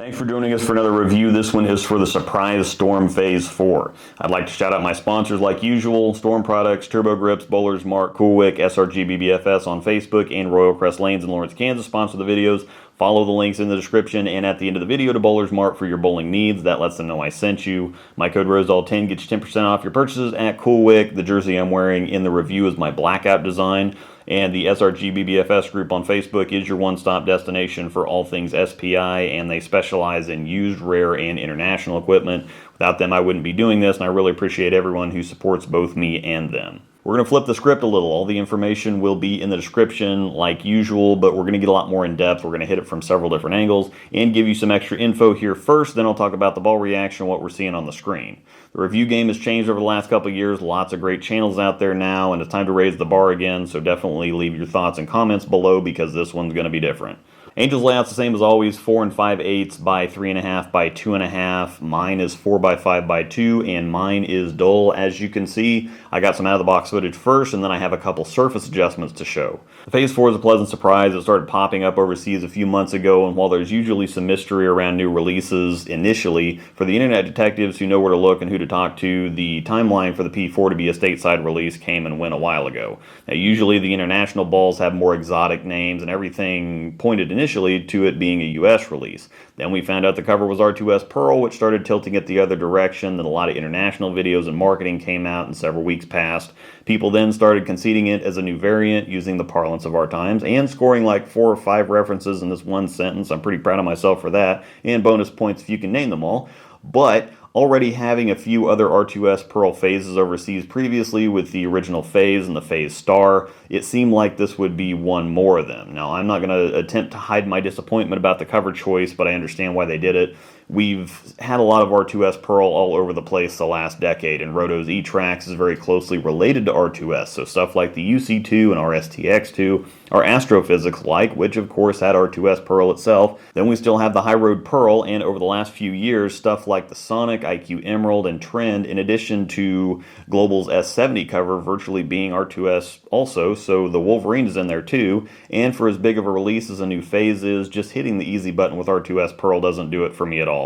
Thanks for joining us for another review. This one is for the surprise Storm Phaze 4. I'd like to shout out my sponsors like usual: Storm Products, Turbo Grips, Bowlers, Mart, CoolWick, SRGBBFS on Facebook, and Royal Crest Lanes in Lawrence, Kansas sponsor the videos. Follow the links in the description and at the end of the video to Bowlers Mart for your bowling needs. That lets them know I sent you. My code Rosdahl10 gets you 10% off your purchases at CoolWick. The jersey I'm wearing in the review is my blackout design. And the SRGBBFS group on Facebook is your one-stop destination for all things SPI, and they specialize in used, rare, and international equipment. Without them, I wouldn't be doing this, and I really appreciate everyone who supports both me and them. We're going to flip the script a little. All the information will be in the description like usual, but we're going to get a lot more in depth. We're going to hit it from several different angles and give you some extra info here first. Then I'll talk about the ball reaction, what we're seeing on the screen. The review game has changed over the last couple of years. Lots of great channels out there now, and it's time to raise the bar again, so definitely leave your thoughts and comments below because this one's going to be different. Angel's layout's the same as always, 4 5/8 by 3.5 by 2.5. Mine is 4 5 by 2, and mine is dull. As you can see, I got some out-of-the-box footage first, and then I have a couple surface adjustments to show. The Phase 4 is a pleasant surprise. It started popping up overseas a few months ago, and while there's usually some mystery around new releases initially, for the internet detectives who know where to look and who to talk to, the timeline for the P4 to be a stateside release came and went a while ago. Now, usually the international balls have more exotic names, and everything pointed initially to it being a US release. Then we found out the cover was R2S Pearl, which started tilting it the other direction. Then a lot of international videos and marketing came out, and several weeks passed. People then started conceding it as a new variant using the parlance of our times and scoring like 4 or 5 references in this one sentence. I'm pretty proud of myself for that, and bonus points if you can name them all. But already having a few other R2S Pearl phases overseas previously with the original Phase and the Phase Star, it seemed like this would be one more of them. Now, I'm not going to attempt to hide my disappointment about the cover choice, but I understand why they did it. We've had a lot of R2S Pearl all over the place the last decade, and Roto's E-Trax is very closely related to R2S, so stuff like the UC2 and RSTX2 are astrophysics-like, which of course had R2S Pearl itself. Then we still have the High Road Pearl, and over the last few years, stuff like the Sonic, IQ Emerald, and Trend, in addition to Global's S70 cover virtually being R2S also, so the Wolverine is in there too, and for as big of a release as a new Phase is, just hitting the easy button with R2S Pearl doesn't do it for me at all.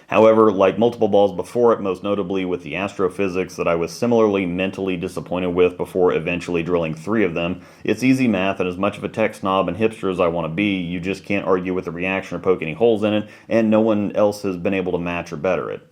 However, like multiple balls before it, most notably with the astrophysics that I was similarly mentally disappointed with before eventually drilling 3 of them, it's easy math, and as much of a tech snob and hipster as I want to be, you just can't argue with the reaction or poke any holes in it, and no one else has been able to match or better it.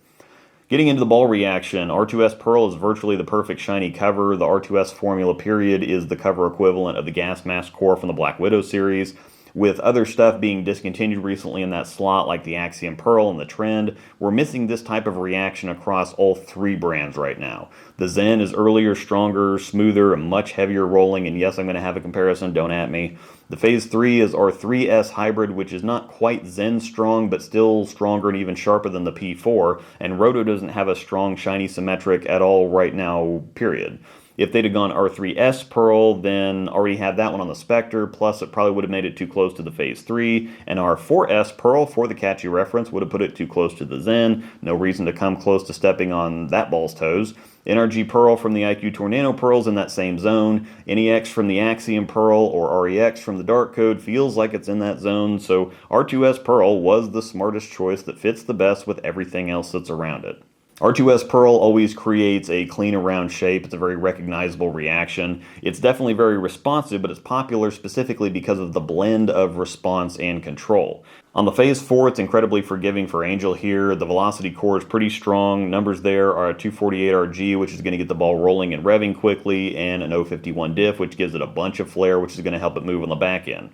Getting into the ball reaction, R2S Pearl is virtually the perfect shiny cover. The R2S formula period is the cover equivalent of the Gas Mask core from the Black Widow series. With other stuff being discontinued recently in that slot, like the Axiom Pearl and the Trend, we're missing this type of reaction across all 3 brands right now. The Zen is earlier, stronger, smoother, and much heavier rolling, and yes, I'm going to have a comparison, don't at me. The Phase 3 is our 3S hybrid, which is not quite Zen strong, but still stronger and even sharper than the P4, and Roto doesn't have a strong, shiny symmetric at all right now, period. If they'd have gone R3S Pearl, then already had that one on the Spectre, plus it probably would have made it too close to the Phase 3, and R4S Pearl, for the catchy reference, would have put it too close to the Zen. No reason to come close to stepping on that ball's toes. NRG Pearl from the IQ Tornado Pearl's in that same zone. NEX from the Axiom Pearl or REX from the Dark Code feels like it's in that zone, so R2S Pearl was the smartest choice that fits the best with everything else that's around it. R2S Pearl always creates a clean and round shape. It's a very recognizable reaction. It's definitely very responsive, but it's popular specifically because of the blend of response and control. On the Phase 4, it's incredibly forgiving for Angel here. The velocity core is pretty strong. Numbers there are a 248 RG, which is going to get the ball rolling and revving quickly, and an 051 diff, which gives it a bunch of flair, which is going to help it move on the back end.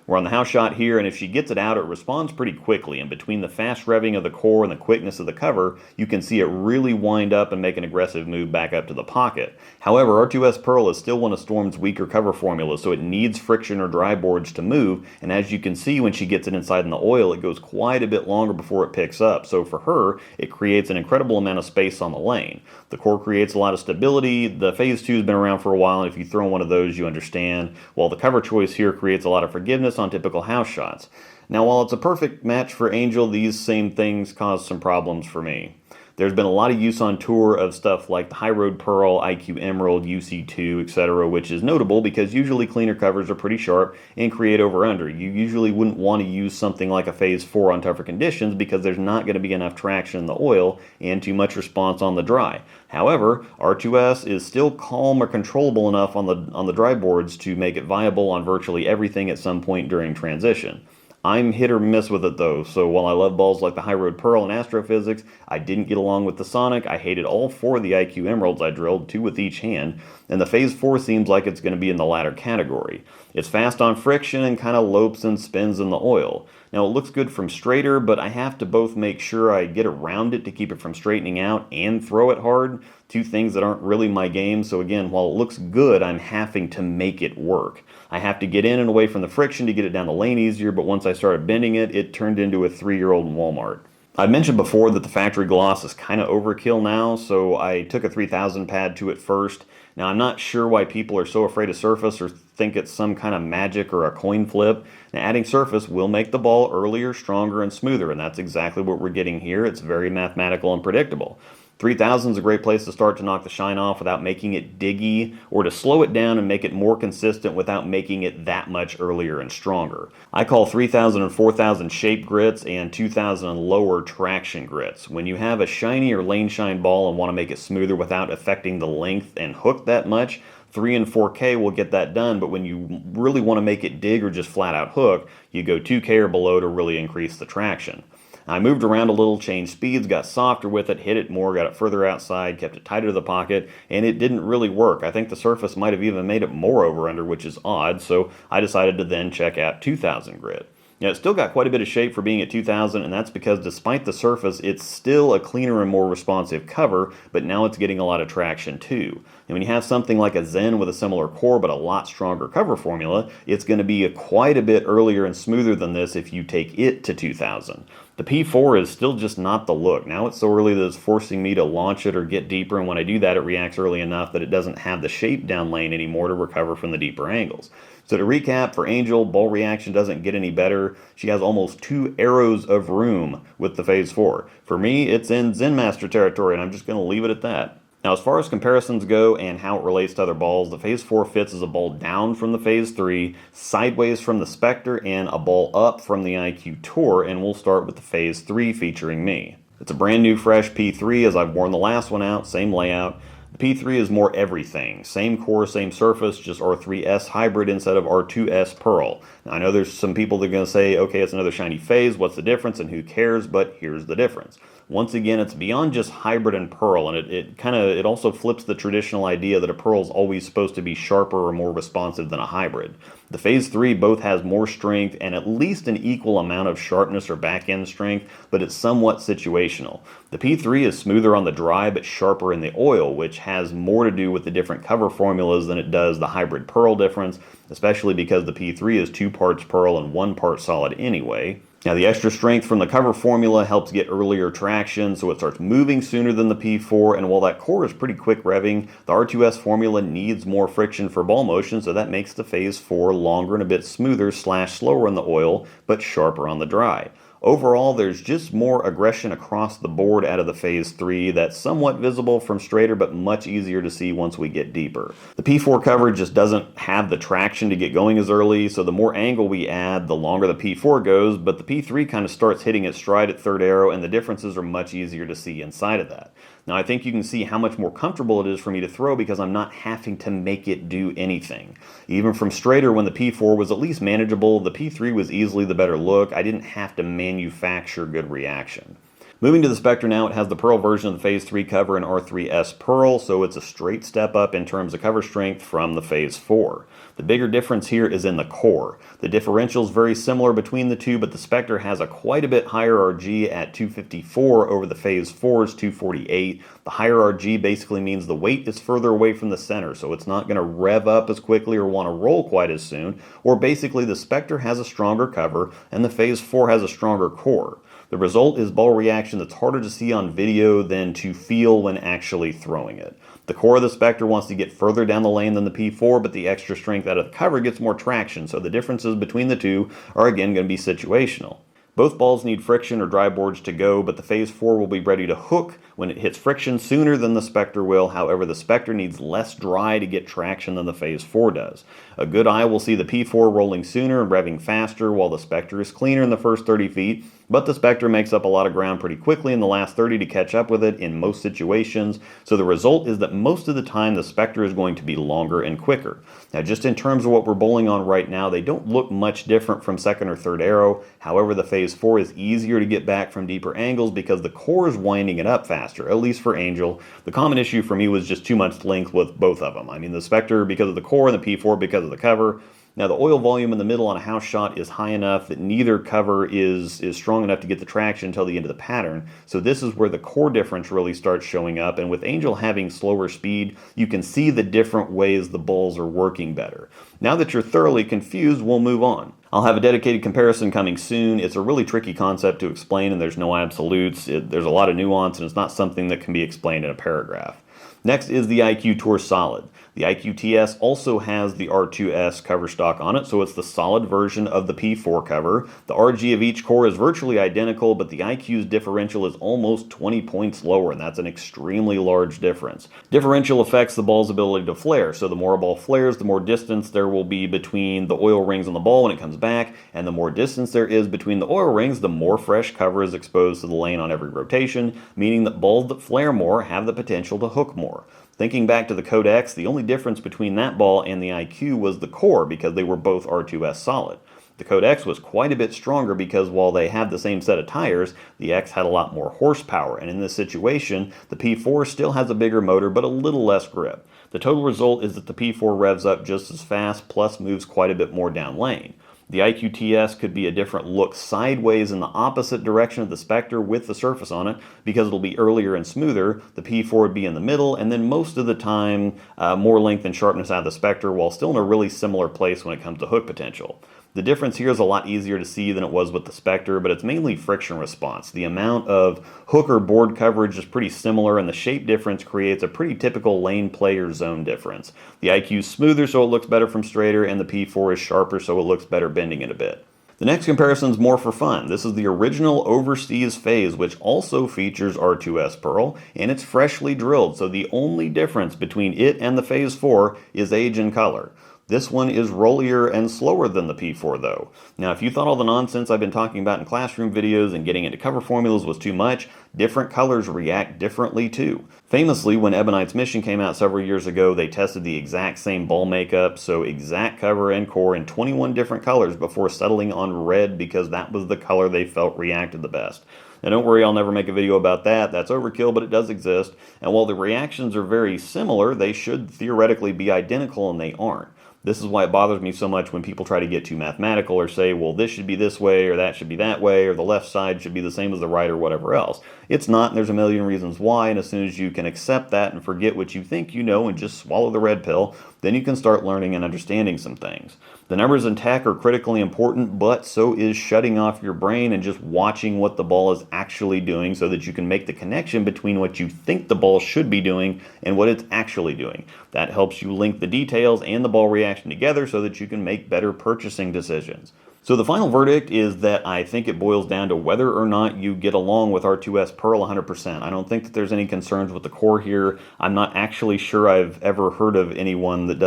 We're on the house shot here, and if she gets it out, it responds pretty quickly, and between the fast revving of the core and the quickness of the cover, you can see it really wind up and make an aggressive move back up to the pocket. However, R2S Pearl is still one of Storm's weaker cover formulas, so it needs friction or dry boards to move, and as you can see when she gets it inside in the oil, it goes quite a bit longer before it picks up, so for her, it creates an incredible amount of space on the lane. The core creates a lot of stability. The Phase 2 has been around for a while, and if you throw one of those, you understand, while the cover choice here creates a lot of forgiveness on typical house shots. Now, while it's a perfect match for Angel, these same things cause some problems for me. There's been a lot of use on tour of stuff like the High Road Pearl, IQ Emerald, UC2, etc., which is notable because usually cleaner covers are pretty sharp and create over-under. You usually wouldn't want to use something like a Phase 4 on tougher conditions because there's not going to be enough traction in the oil and too much response on the dry. However, R2S is still calm or controllable enough on the dry boards to make it viable on virtually everything at some point during transition. I'm hit or miss with it though, so while I love balls like the High Road Pearl and Astrophysics, I didn't get along with the Sonic. I hated all 4 of the IQ Emeralds I drilled, 2 with each hand, and the Phase 4 seems like it's going to be in the latter category. It's fast on friction and kind of lopes and spins in the oil. Now it looks good from straighter, but I have to both make sure I get around it to keep it from straightening out and throw it hard, 2 things that aren't really my game, so again, while it looks good, I'm having to make it work. I have to get in and away from the friction to get it down the lane easier, but once I started bending it, it turned into a 3-year-old in Walmart. I mentioned before that the factory gloss is kind of overkill now, so I took a 3000 pad to it first. Now I'm not sure why people are so afraid of surface or think it's some kind of magic or a coin flip. Now adding surface will make the ball earlier, stronger, and smoother, and that's exactly what we're getting here. It's very mathematical and predictable. 3000 is a great place to start to knock the shine off without making it diggy, or to slow it down and make it more consistent without making it that much earlier and stronger. I call 3000 and 4000 shape grits and 2000 and lower traction grits. When you have a shiny or lane shine ball and want to make it smoother without affecting the length and hook that much, 3 and 4K will get that done, but when you really want to make it dig or just flat out hook, you go 2K or below to really increase the traction. I moved around a little, changed speeds, got softer with it, hit it more, got it further outside, kept it tighter to the pocket, and it didn't really work. I think the surface might have even made it more over-under, which is odd, so I decided to then check out 2000 grit. Now, it still got quite a bit of shape for being at 2000, and that's because despite the surface, it's still a cleaner and more responsive cover, but now it's getting a lot of traction too. And when you have something like a Zen with a similar core but a lot stronger cover formula, it's going to be quite a bit earlier and smoother than this if you take it to 2000. The P4 is still just not the look. Now it's so early that it's forcing me to launch it or get deeper, and when I do that, it reacts early enough that it doesn't have the shape down lane anymore to recover from the deeper angles. So to recap, for Angel, ball reaction doesn't get any better. She has almost 2 arrows of room with the Phase 4. For me, it's in Zen Master territory, and I'm just going to leave it at that. Now, as far as comparisons go and how it relates to other balls, the Phase 4 fits as a ball down from the Phase 3, sideways from the Spectre, and a ball up from the IQ Tour, and we'll start with the Phase 3 featuring me. It's a brand new fresh P3 as I've worn the last one out, same layout. The P3 is more everything. Same core, same surface, just R3S hybrid instead of R2S Pearl. Now, I know there's some people that are going to say, okay, it's another shiny Phase, what's the difference and who cares? But here's the difference. Once again, it's beyond just hybrid and Pearl, and it also flips the traditional idea that a Pearl is always supposed to be sharper or more responsive than a hybrid. The Phase 3 both has more strength and at least an equal amount of sharpness or back-end strength, but it's somewhat situational. The P3 is smoother on the dry but sharper in the oil, which has more to do with the different cover formulas than it does the hybrid Pearl difference, especially because the P3 is 2 parts Pearl and 1 part solid anyway. Now, the extra strength from the cover formula helps get earlier traction, so it starts moving sooner than the P4, and while that core is pretty quick revving, the R2S formula needs more friction for ball motion, so that makes the Phase 4 longer and a bit smoother / slower in the oil, but sharper on the dry. Overall, there's just more aggression across the board out of the Phase 3 that's somewhat visible from straighter but much easier to see once we get deeper. The P4 cover just doesn't have the traction to get going as early, so the more angle we add, the longer the P4 goes, but the P3 kind of starts hitting its stride at third arrow, and the differences are much easier to see inside of that. Now, I think you can see how much more comfortable it is for me to throw because I'm not having to make it do anything. Even from straighter, when the P4 was at least manageable, the P3 was easily the better look. I didn't have to manufacture good reaction. Moving to the Spectre now, it has the Pearl version of the Phase 3 cover in R3S Pearl, so it's a straight step up in terms of cover strength from the Phase 4. The bigger difference here is in the core. The differential is very similar between the two, but the Spectre has a quite a bit higher RG at 254 over the Phase 4's 248. The higher RG basically means the weight is further away from the center, so it's not going to rev up as quickly or want to roll quite as soon, or basically the Spectre has a stronger cover and the Phase 4 has a stronger core. The result is ball reaction that's harder to see on video than to feel when actually throwing it. The core of the Spectre wants to get further down the lane than the P4, but the extra strength out of the cover gets more traction, so the differences between the two are again going to be situational. Both balls need friction or dry boards to go, but the Phase 4 will be ready to hook when it hits friction sooner than the Spectre will. However, the Spectre needs less dry to get traction than the Phase 4 does. A good eye will see the P4 rolling sooner and revving faster, while the Spectre is cleaner in the first 30 feet, but the Spectre makes up a lot of ground pretty quickly in the last 30 to catch up with it in most situations, so the result is that most of the time the Spectre is going to be longer and quicker. Now, just in terms of what we're bowling on right now, they don't look much different from second or third arrow. However, the Phase 4 is easier to get back from deeper angles because the core is winding it up faster, at least for Angel. The common issue for me was just too much length with both of them. I mean, the Spectre because of the core and the P4 because of the cover. Now, the oil volume in the middle on a house shot is high enough that neither cover is strong enough to get the traction until the end of the pattern, so this is where the core difference really starts showing up, and with Angel having slower speed, you can see the different ways the bowls are working better. Now that you're thoroughly confused, we'll move on. I'll have a dedicated comparison coming soon. It's a really tricky concept to explain, and there's no absolutes. There's a lot of nuance, and it's not something that can be explained in a paragraph. Next is the IQ Tour Solid. The IQ TS also has the R2S cover stock on it, so it's the solid version of the P4 cover. The RG of each core is virtually identical, but the IQ's differential is almost 20 points lower, and that's an extremely large difference. Differential affects the ball's ability to flare, so the more a ball flares, the more distance there will be between the oil rings on the ball when it comes back, and the more distance there is between the oil rings, the more fresh cover is exposed to the lane on every rotation, meaning that balls that flare more have the potential to hook more. Thinking back to the Codex, the only difference between that ball and the IQ was the core because they were both R2S solid. The Codex was quite a bit stronger because while they had the same set of tires, the X had a lot more horsepower, and in this situation, the P4 still has a bigger motor but a little less grip. The total result is that the P4 revs up just as fast plus moves quite a bit more down lane. The IQ-TS could be a different look sideways in the opposite direction of the Spectre with the surface on it because it'll be earlier and smoother. The P4 would be in the middle, and then most of the time more length and sharpness out of the Spectre while still in a really similar place when it comes to hook potential. The difference here is a lot easier to see than it was with the Spectre, but it's mainly friction response. The amount of hook or board coverage is pretty similar, and the shape difference creates a pretty typical lane player zone difference. The IQ is smoother so it looks better from straighter, and the P4 is sharper so it looks better bending it a bit. The next comparison is more for fun. This is the original Overseas Phase, which also features R2S Pearl, and it's freshly drilled, so the only difference between it and the Phase 4 is age and color. This one is rollier and slower than the P4 though. Now if you thought all the nonsense I've been talking about in classroom videos and getting into cover formulas was too much, different colors react differently too. Famously, when Ebonite's Mission came out several years ago, they tested the exact same ball makeup, so exact cover and core in 21 different colors before settling on red because that was the color they felt reacted the best. Now don't worry, I'll never make a video about that. That's overkill, but it does exist. And while the reactions are very similar, they should theoretically be identical and they aren't. This is why it bothers me so much when people try to get too mathematical or say, well, this should be this way or that should be that way or the left side should be the same as the right or whatever else. It's not, and there's a million reasons why, and as soon as you can accept that and forget what you think you know and just swallow the red pill, then you can start learning and understanding some things. The numbers in tech are critically important, but so is shutting off your brain and just watching what the ball is actually doing so that you can make the connection between what you think the ball should be doing and what it's actually doing. That helps you link the details and the ball reaction together so that you can make better purchasing decisions. So the final verdict is that I think it boils down to whether or not you get along with R2S Pearl 100%. I don't think that there's any concerns with the core here. I'm not actually sure I've ever heard of anyone that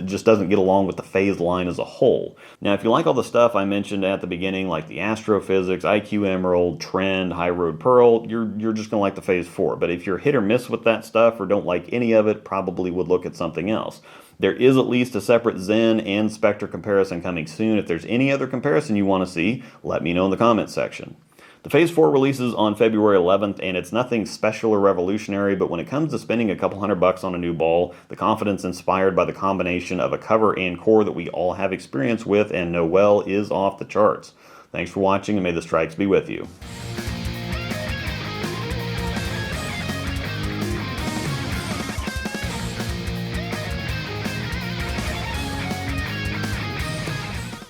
just doesn't get along with the Phase line as a whole. Now, if you like all the stuff I mentioned at the beginning, like the Astrophysics, IQ Emerald, Trend, High Road Pearl, you're just going to like the Phase 4. But if you're hit or miss with that stuff or don't like any of it, probably would look at something else. There is at least a separate Zen and Spectre comparison coming soon. If there's any other comparison you want to see, let me know in the comments section. The Phase 4 releases on February 11th, and it's nothing special or revolutionary, but when it comes to spending a couple $100 on a new ball, the confidence inspired by the combination of a cover and core that we all have experience with and know well is off the charts. Thanks for watching, and may the strikes be with you.